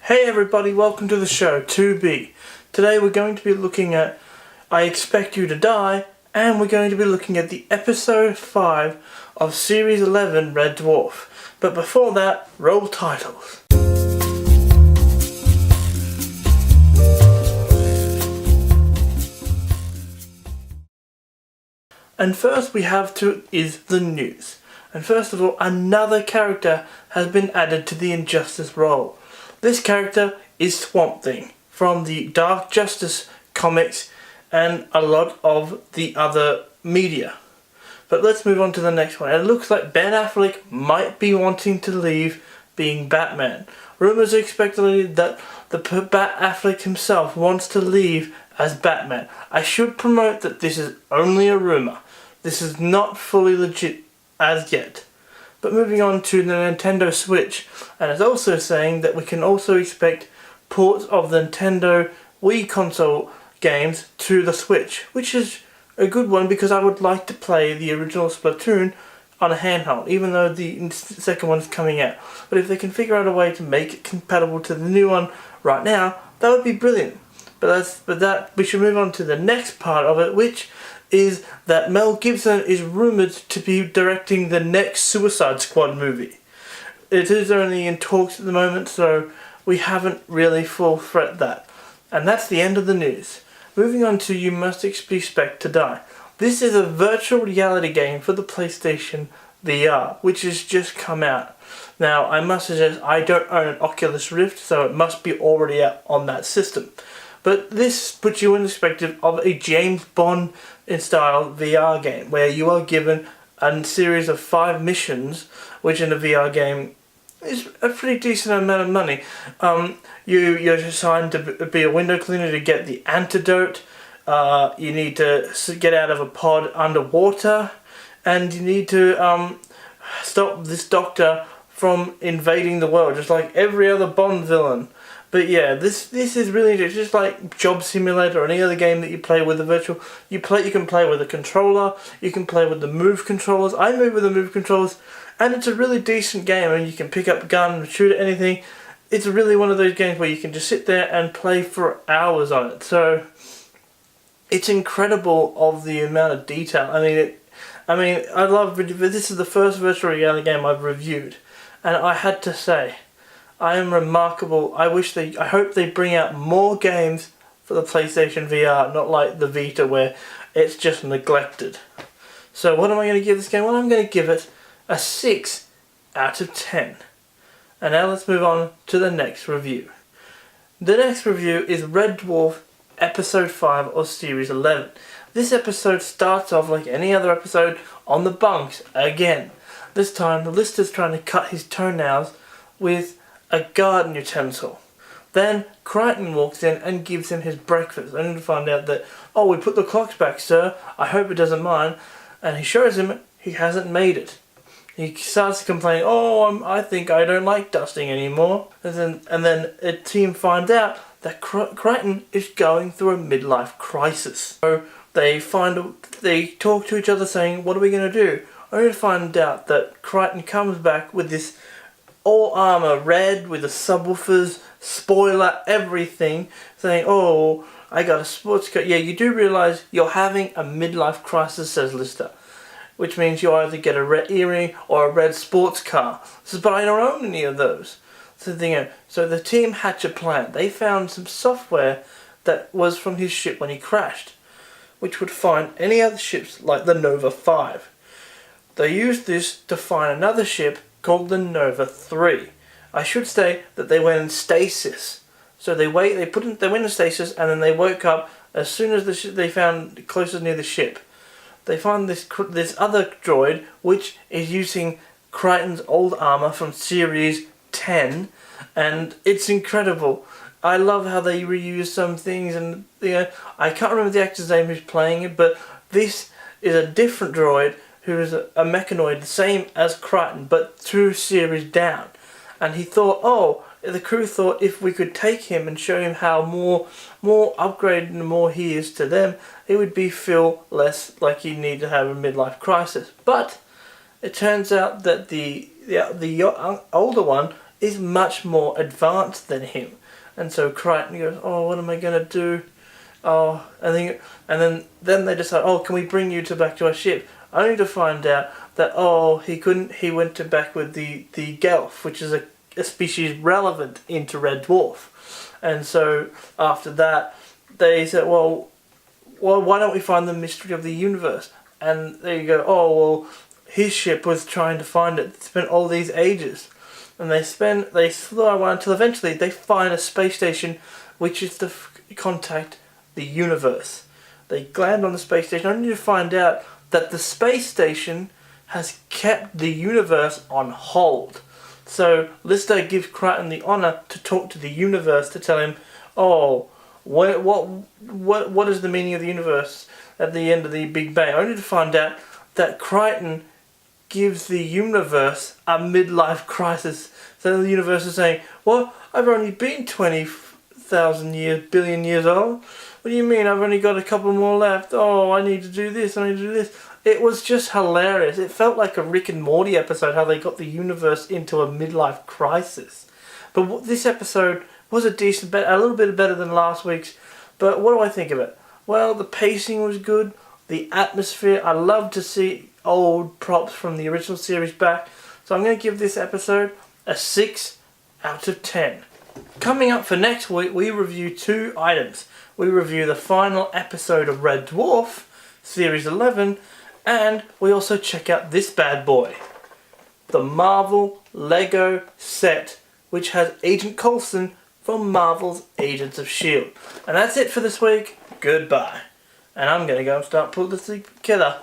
Hey everybody, welcome to the show 2B. Today we're going to be looking at I Expect You to Die, and we're going to be looking at the episode 5 of series 11 Red Dwarf. But before that, roll titles. And first we have is the news. And first of all, another character has been added to the Injustice role. This character is Swamp Thing from the Dark Justice comics and a lot of the other media. But let's move on to the next one. It looks like Ben Affleck might be wanting to leave being Batman. Rumours are expected that the Bat Affleck himself wants to leave as Batman. I should promote that this is only a rumour. This is not fully legit as yet. But moving on to the Nintendo Switch, and it's also saying that we can also expect ports of the Nintendo Wii console games to the Switch, which is a good one because I would like to play the original Splatoon on a handheld, even though the second one's coming out. But if they can figure out a way to make it compatible to the new one right now, that would be brilliant. But we should move on to the next part of it, which is that Mel Gibson is rumoured to be directing the next Suicide Squad movie. It is only in talks at the moment, so we haven't really full threat that. And that's the end of the news. Moving on to You Must Expect to Die. This is a virtual reality game for the PlayStation VR, which has just come out. Now, I must suggest I don't own an Oculus Rift, so it must be already out on that system. But this puts you in the perspective of a James Bond style VR game, where you are given a series of 5 missions, which in a VR game is a pretty decent amount of money. You're assigned to be a window cleaner to get the antidote. You need to get out of a pod underwater, and you need to stop this doctor from invading the world, just like every other Bond villain. But yeah, this is really just like Job Simulator or any other game that you play with a virtual. You can play with a controller, you can play with the Move controllers. I move with the Move controllers, and it's a really decent game. And you can pick up a gun and shoot at anything. It's really one of those games where you can just sit there and play for hours on it. So it's incredible of the amount of detail. I love. This is the first virtual reality game I've reviewed, and I had to say, I am remarkable. I hope they bring out more games for the PlayStation VR, not like the Vita where it's just neglected. So what am I going to give this game? Well, I'm going to give it a 6 out of 10. And now let's move on to the next review. The next review is Red Dwarf Episode 5 of Series 11. This episode starts off like any other episode on the bunks again. This time the Lister's trying to cut his toenails with a garden utensil. Then Crichton walks in and gives him his breakfast, only to find out that, oh, we put the clocks back, sir. I hope it doesn't mind. And he shows him he hasn't made it. He starts to complain, I think I don't like dusting anymore. And then a team finds out that Crichton is going through a midlife crisis. So they talk to each other saying, what are we going to do? Only to find out that Crichton comes back with this all armour red with the subwoofers, spoiler, everything, saying, oh, I got a sports car. Yeah, you do realise you're having a midlife crisis, says Lister. Which means you either get a red earring or a red sports car. Says, but I don't own any of those. So the team hatch a plan. They found some software that was from his ship when he crashed, which would find any other ships like the Nova 5. They used this to find another ship called the Nova 3. I should say that they went in stasis. So they went in stasis, and then they woke up as soon as they found closest near the ship. They find this other droid, which is using Crichton's old armor from Series 10, and it's incredible. I love how they reuse some things, and I can't remember the actor's name who's playing it, but this is a different droid who is a mechanoid, the same as Crichton, but 2 series down. And he thought, the crew thought if we could take him and show him how more upgraded and more he is to them, it would feel less like he needed to have a midlife crisis. But it turns out that the older one is much more advanced than him. And so Crichton goes, oh, what am I going to do? Oh, and then they decide, oh, can we bring you back to our ship? Only to find out that, oh, he couldn't, he went back with the Gelf, which is a species relevant into Red Dwarf. And so after that, they said, well, why don't we find the mystery of the universe? And there you go, oh, well, his ship was trying to find it. It spent all these ages. And they fly around until eventually they find a space station which is to contact the universe. They land on the space station only to find out that the space station has kept the universe on hold. So Lister gives Crichton the honour to talk to the universe to tell him, oh, what is the meaning of the universe at the end of the Big Bang? Only to find out that Crichton gives the universe a midlife crisis. So the universe is saying, well, I've only been 20,000 years, billion years old. What do you mean? I've only got a couple more left. Oh, I need to do this, I need to do this. It was just hilarious. It felt like a Rick and Morty episode, how they got the universe into a midlife crisis. But this episode was a little bit better than last week's. But what do I think of it? Well, the pacing was good. The atmosphere, I love to see old props from the original series back. So I'm going to give this episode a 6 out of 10. Coming up for next week, we review 2 items. We review the final episode of Red Dwarf, Series 11, and we also check out this bad boy. The Marvel Lego set, which has Agent Coulson from Marvel's Agents of S.H.I.E.L.D. And that's it for this week. Goodbye. And I'm going to go and start putting this together.